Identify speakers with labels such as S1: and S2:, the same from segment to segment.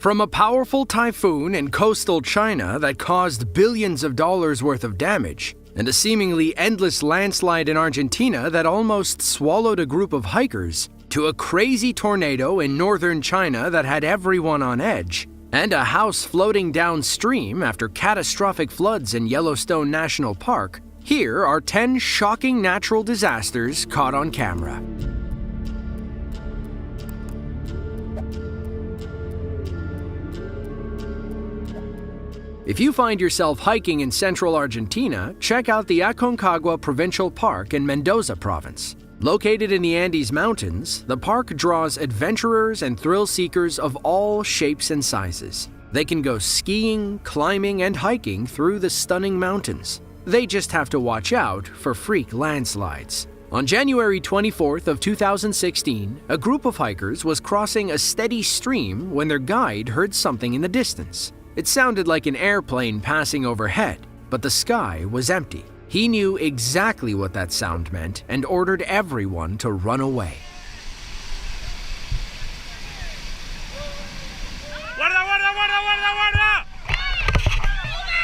S1: From a powerful typhoon in coastal China that caused billions of dollars worth of damage, and a seemingly endless landslide in Argentina that almost swallowed a group of hikers, to a crazy tornado in northern China that had everyone on edge, and a house floating downstream after catastrophic floods in Yellowstone National Park, here are 10 shocking natural disasters caught on camera. If you find yourself hiking in central Argentina, check out the Aconcagua Provincial Park in Mendoza Province. Located in the Andes Mountains, the park draws adventurers and thrill seekers of all shapes and sizes. They can go skiing, climbing, and hiking through the stunning mountains. They just have to watch out for freak landslides. On January 24th of 2016, a group of hikers was crossing a steady stream when their guide heard something in the distance. It sounded like an airplane passing overhead, but the sky was empty. He knew exactly what that sound meant and ordered everyone to run away.
S2: ¡Guarda, guarda, guarda, guarda, guarda!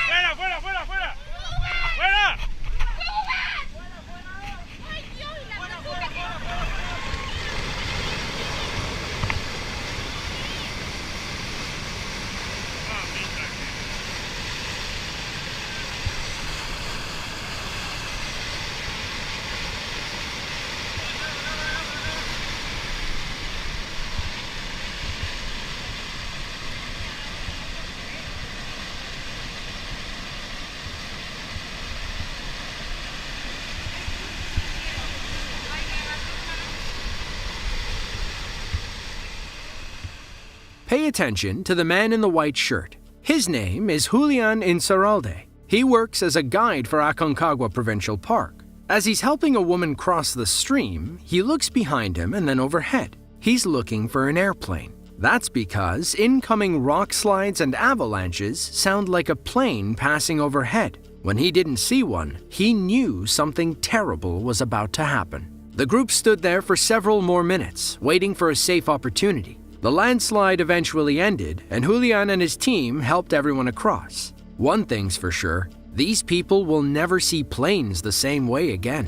S2: ¡Fuera, fuera, fuera, fuera! ¡Fuera!
S1: Pay attention to the man in the white shirt. His name is Julian Insaurralde. He works as a guide for Aconcagua Provincial Park. As he's helping a woman cross the stream, he looks behind him and then overhead. He's looking for an airplane. That's because incoming rock slides and avalanches sound like a plane passing overhead. When he didn't see one, he knew something terrible was about to happen. The group stood there for several more minutes, waiting for a safe opportunity. The landslide eventually ended, and Julian and his team helped everyone across. One thing's for sure, these people will never see planes the same way again.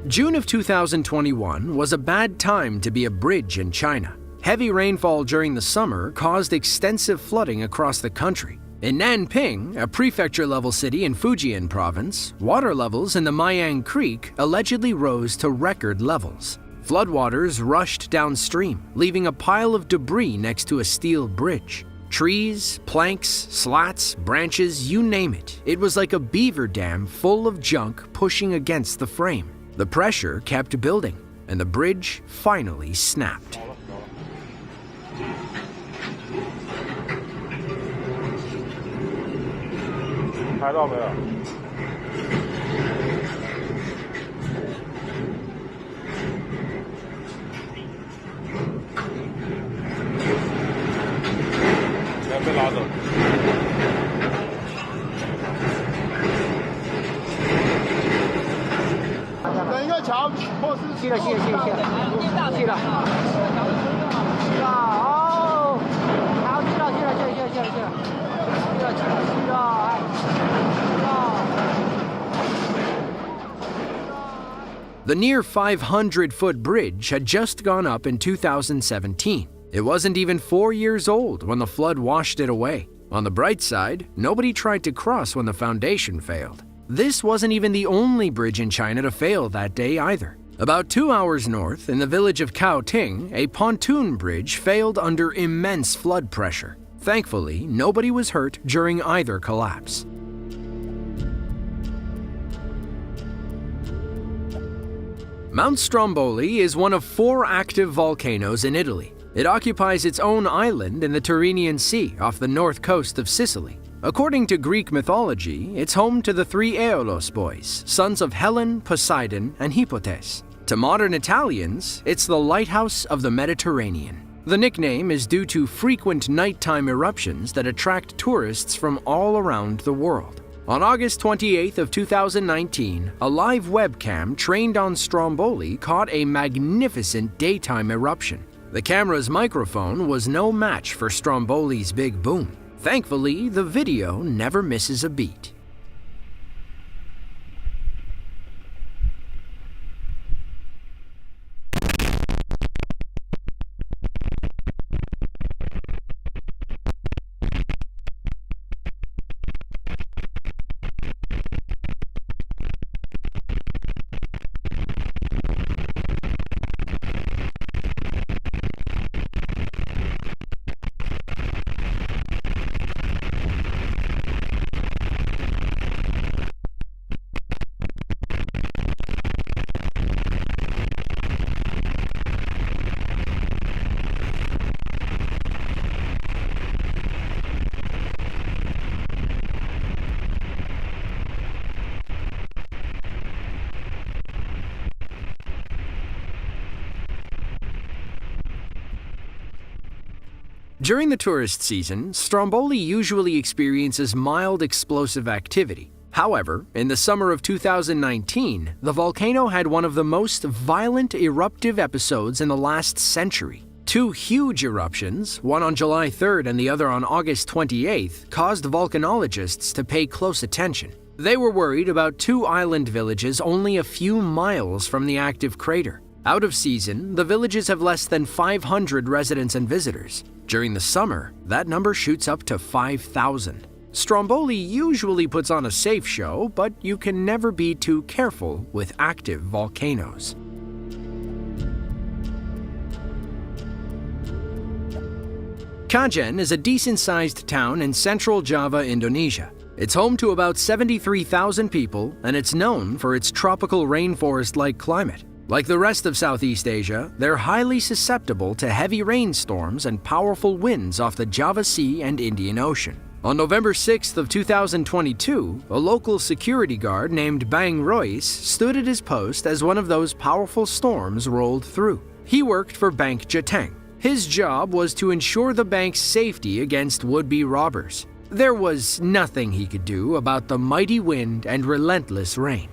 S1: June of 2021 was a bad time to be a bridge in China. Heavy rainfall during the summer caused extensive flooding across the country. In Nanping, a prefecture-level city in Fujian province, water levels in the Mayang Creek allegedly rose to record levels. Floodwaters rushed downstream, leaving a pile of debris next to a steel bridge. Trees, planks, slats, branches, you name it. It was like a beaver dam full of junk pushing against the frame. The pressure kept building, and the bridge finally snapped. The near 500-foot bridge had just gone up in 2017. It wasn't even 4 years old when the flood washed it away. On the bright side, nobody tried to cross when the foundation failed. This wasn't even the only bridge in China to fail that day either. About 2 hours north, in the village of Caoting, a pontoon bridge failed under immense flood pressure. Thankfully, nobody was hurt during either collapse. Mount Stromboli is one of 4 active volcanoes in Italy. It occupies its own island in the Tyrrhenian Sea off the north coast of Sicily. According to Greek mythology, it's home to the 3 Aeolos boys, sons of Helen, Poseidon, and Hippotes. To modern Italians, it's the lighthouse of the Mediterranean. The nickname is due to frequent nighttime eruptions that attract tourists from all around the world. On August 28th of 2019, a live webcam trained on Stromboli caught a magnificent daytime eruption. The camera's microphone was no match for Stromboli's big boom. Thankfully, the video never misses a beat. During the tourist season, Stromboli usually experiences mild explosive activity. However, in the summer of 2019, the volcano had one of the most violent eruptive episodes in the last century. Two huge eruptions, one on July 3rd and the other on August 28th, caused volcanologists to pay close attention. They were worried about two island villages only a few miles from the active crater. Out of season, the villages have less than 500 residents and visitors. During the summer, that number shoots up to 5,000. Stromboli usually puts on a safe show, but you can never be too careful with active volcanoes. Kajen is a decent-sized town in central Java, Indonesia. It's home to about 73,000 people, and it's known for its tropical rainforest-like climate. Like the rest of Southeast Asia, they're highly susceptible to heavy rainstorms and powerful winds off the Java Sea and Indian Ocean. On November 6th of 2022, a local security guard named Bang Royce stood at his post as one of those powerful storms rolled through. He worked for Bank Jateng. His job was to ensure the bank's safety against would-be robbers. There was nothing he could do about the mighty wind and relentless rain.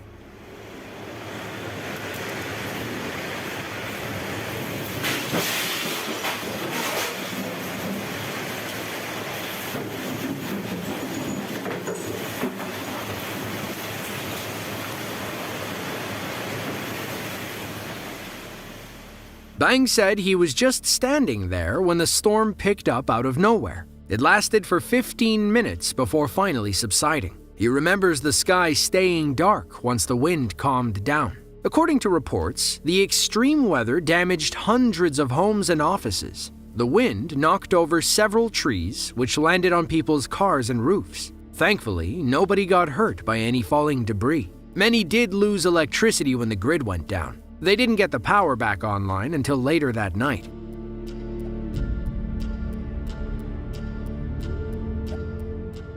S1: Bang said he was just standing there when the storm picked up out of nowhere. It lasted for 15 minutes before finally subsiding. He remembers the sky staying dark once the wind calmed down. According to reports, the extreme weather damaged hundreds of homes and offices. The wind knocked over several trees, which landed on people's cars and roofs. Thankfully, nobody got hurt by any falling debris. Many did lose electricity when the grid went down. They didn't get the power back online until later that night.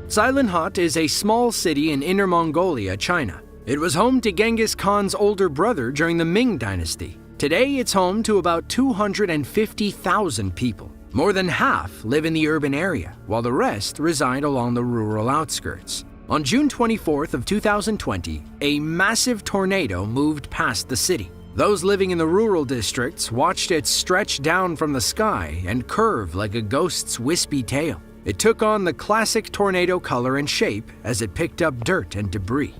S1: Sailanhut is a small city in Inner Mongolia, China. It was home to Genghis Khan's older brother during the Ming Dynasty. Today, it's home to about 250,000 people. More than half live in the urban area, while the rest reside along the rural outskirts. On June 24th of 2020, a massive tornado moved past the city. Those living in the rural districts watched it stretch down from the sky and curve like a ghost's wispy tail. It took on the classic tornado color and shape as it picked up dirt and debris.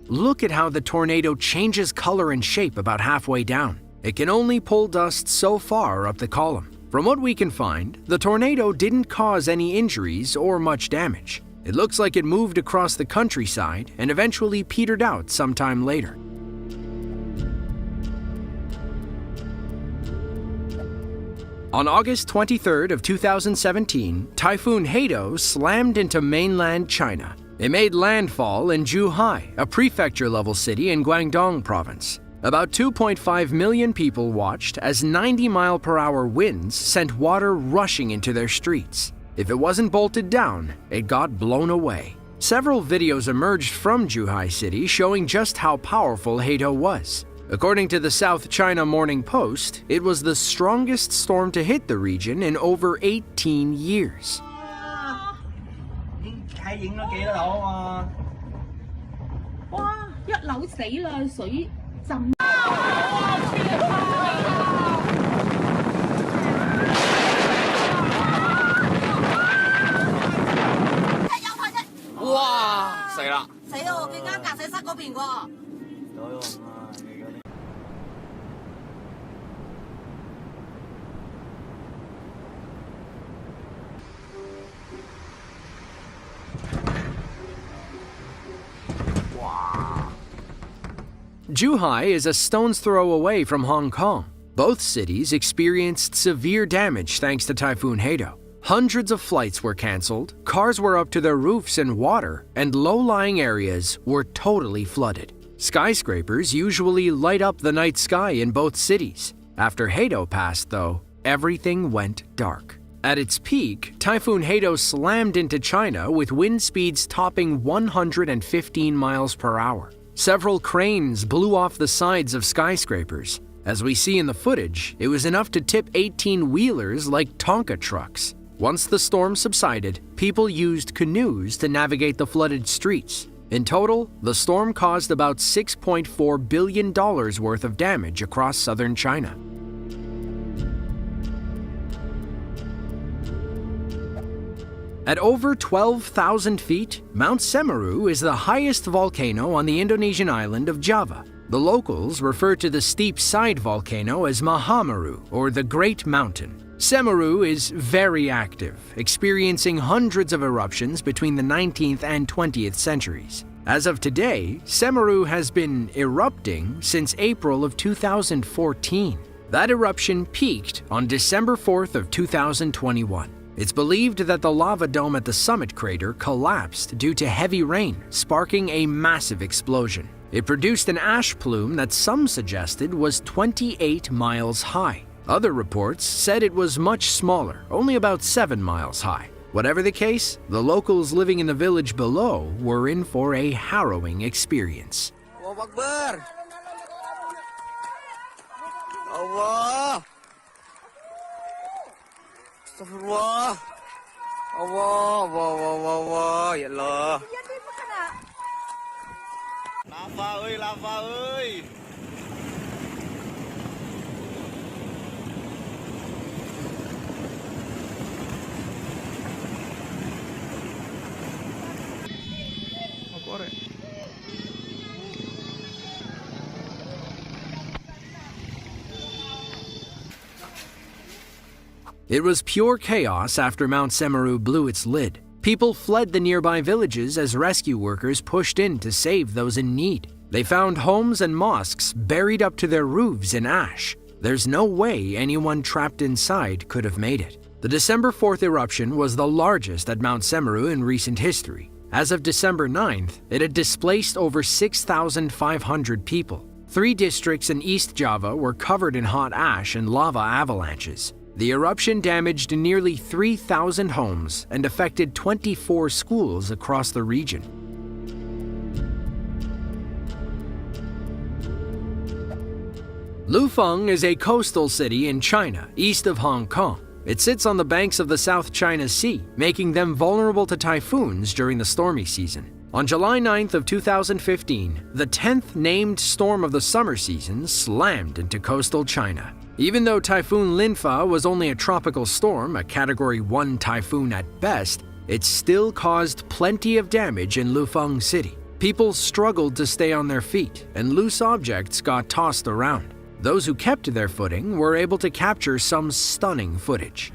S1: Look at how the tornado changes color and shape about halfway down. It can only pull dust so far up the column. From what we can find, the tornado didn't cause any injuries or much damage. It looks like it moved across the countryside and eventually petered out sometime later. On August 23rd of 2017, Typhoon Hato slammed into mainland China. It made landfall in Zhuhai, a prefecture-level city in Guangdong province. About 2.5 million people watched as 90-mile-per-hour winds sent water rushing into their streets. If it wasn't bolted down, it got blown away. Several videos emerged from Zhuhai City showing just how powerful Hato was. According to the South China Morning Post, it was the strongest storm to hit the region in over 18 years. Zhuhai is a stone's throw away from Hong Kong. Both cities experienced severe damage thanks to Typhoon Hato. Hundreds of flights were cancelled, cars were up to their roofs in water, and low-lying areas were totally flooded. Skyscrapers usually light up the night sky in both cities. After Hato passed, though, everything went dark. At its peak, Typhoon Hato slammed into China with wind speeds topping 115 miles per hour. Several cranes blew off the sides of skyscrapers. As we see in the footage, it was enough to tip 18-wheelers like Tonka trucks. Once the storm subsided, people used canoes to navigate the flooded streets. In total, the storm caused about $6.4 billion worth of damage across southern China. At over 12,000 feet, Mount Semeru is the highest volcano on the Indonesian island of Java. The locals refer to the steep side volcano as Mahameru, or the Great Mountain. Semeru is very active, experiencing hundreds of eruptions between the 19th and 20th centuries. As of today, Semeru has been erupting since April of 2014. That eruption peaked on December 4th of 2021. It's believed that the lava dome at the summit crater collapsed due to heavy rain, sparking a massive explosion. It produced an ash plume that some suggested was 28 miles high. Other reports said it was much smaller, only about 7 miles high. Whatever the case, the locals living in the village below were in for a harrowing experience.
S3: Allah, Allah, ya Allah. Lava ơi.
S1: It was pure chaos after Mount Semeru blew its lid. People fled the nearby villages as rescue workers pushed in to save those in need. They found homes and mosques buried up to their roofs in ash. There's no way anyone trapped inside could have made it. The December 4th eruption was the largest at Mount Semeru in recent history. As of December 9th, it had displaced over 6,500 people. 3 districts in East Java were covered in hot ash and lava avalanches. The eruption damaged nearly 3,000 homes and affected 24 schools across the region. Lufeng is a coastal city in China, east of Hong Kong. It sits on the banks of the South China Sea, making them vulnerable to typhoons during the stormy season. On July 9th of 2015, the 10th named storm of the summer season slammed into coastal China. Even though Typhoon Linfa was only a tropical storm, a Category 1 typhoon at best, it still caused plenty of damage in Lufeng City. People struggled to stay on their feet, and loose objects got tossed around. Those who kept their footing were able to capture some stunning footage.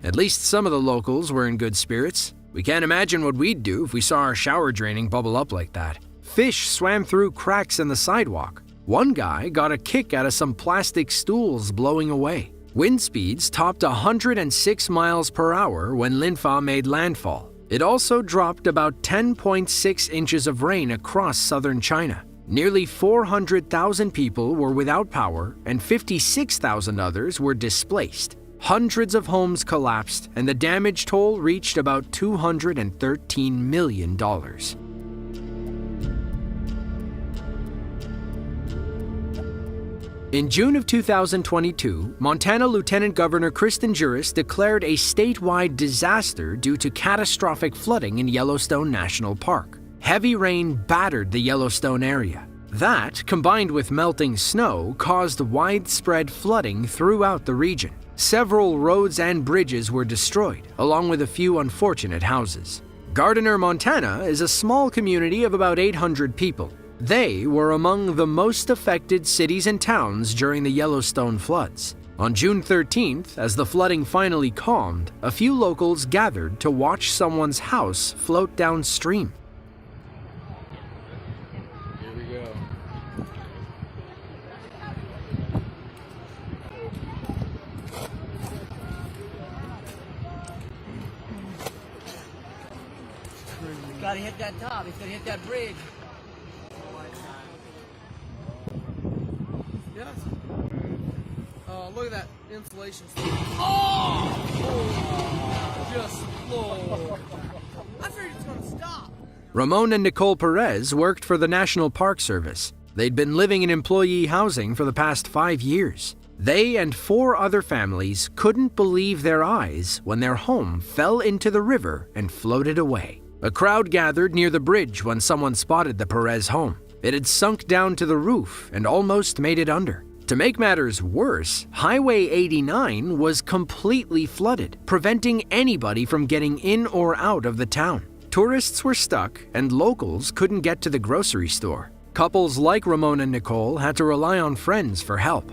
S1: At least some of the locals were in good spirits. We can't imagine what we'd do if we saw our shower draining bubble up like that. Fish swam through cracks in the sidewalk. One guy got a kick out of some plastic stools blowing away. Wind speeds topped 106 miles per hour when Linfa made landfall. It also dropped about 10.6 inches of rain across southern China. Nearly 400,000 people were without power and 56,000 others were displaced. Hundreds of homes collapsed and the damage toll reached about $213 million. In June of 2022, Montana Lieutenant Governor Kristen Juras declared a statewide disaster due to catastrophic flooding in Yellowstone National Park. Heavy rain battered the Yellowstone area. That, combined with melting snow, caused widespread flooding throughout the region. Several roads and bridges were destroyed, along with a few unfortunate houses. Gardiner, Montana is a small community of about 800 people. They were among the most affected cities and towns during the Yellowstone floods. On June 13th, as the flooding finally calmed, a few locals gathered to watch someone's house float downstream.
S2: Here we go.
S4: It's gotta hit that top, it's gonna hit that bridge.
S5: Yes. Look at that insulation. Oh! Just Lord. I figured it's gonna stop.
S1: Ramon and Nicole Perez worked for the National Park Service. They'd been living in employee housing for the past 5 years. They and 4 other families couldn't believe their eyes when their home fell into the river and floated away. A crowd gathered near the bridge when someone spotted the Perez home. It had sunk down to the roof and almost made it under. To make matters worse, Highway 89 was completely flooded, preventing anybody from getting in or out of the town. Tourists were stuck and locals couldn't get to the grocery store. Couples like Ramon and Nicole had to rely on friends for help.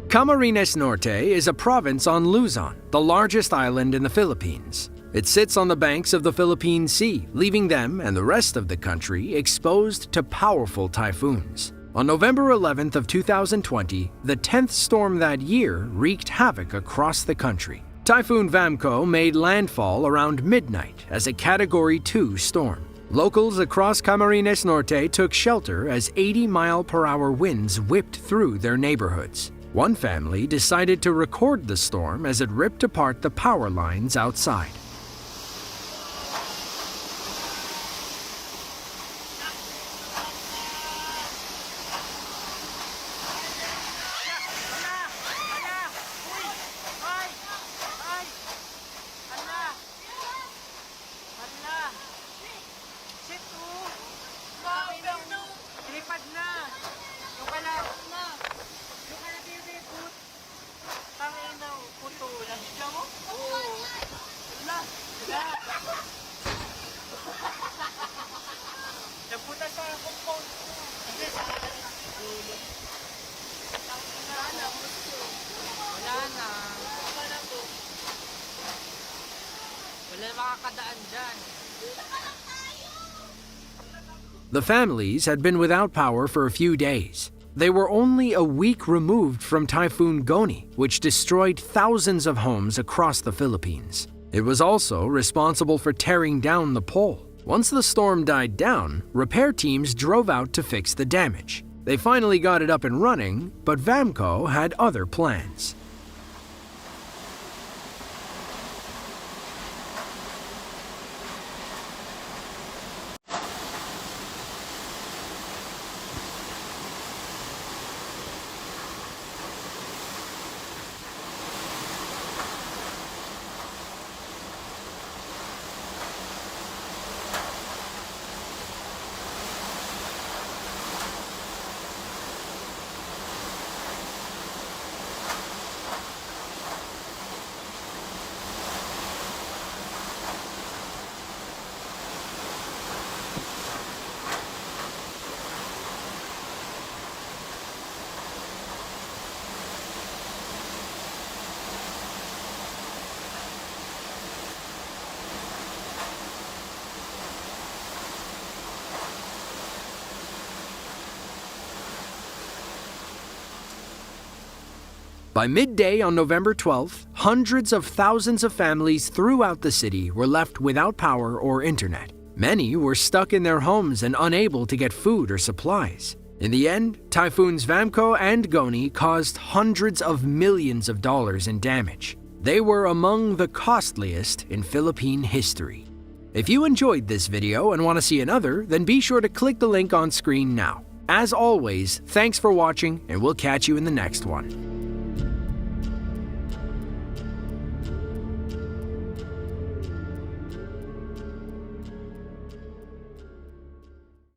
S1: Camarines Norte is a province on Luzon, the largest island in the Philippines. It sits on the banks of the Philippine Sea, leaving them and the rest of the country exposed to powerful typhoons. On November 11th of 2020, the 10th storm that year wreaked havoc across the country. Typhoon Vamco made landfall around midnight as a Category 2 storm. Locals across Camarines Norte took shelter as 80-mile-per-hour winds whipped through their neighborhoods. One family decided to record the storm as it ripped apart the power lines outside. The families had been without power for a few days. They were only a week removed from Typhoon Goni, which destroyed thousands of homes across the Philippines. It was also responsible for tearing down the pole. Once the storm died down, repair teams drove out to fix the damage. They finally got it up and running, but Vamco had other plans. By midday on November 12th, hundreds of thousands of families throughout the city were left without power or internet. Many were stuck in their homes and unable to get food or supplies. In the end, typhoons Vamco and Goni caused hundreds of millions of dollars in damage. They were among the costliest in Philippine history. If you enjoyed this video and want to see another, then be sure to click the link on screen now. As always, thanks for watching, and we'll catch you in the next one.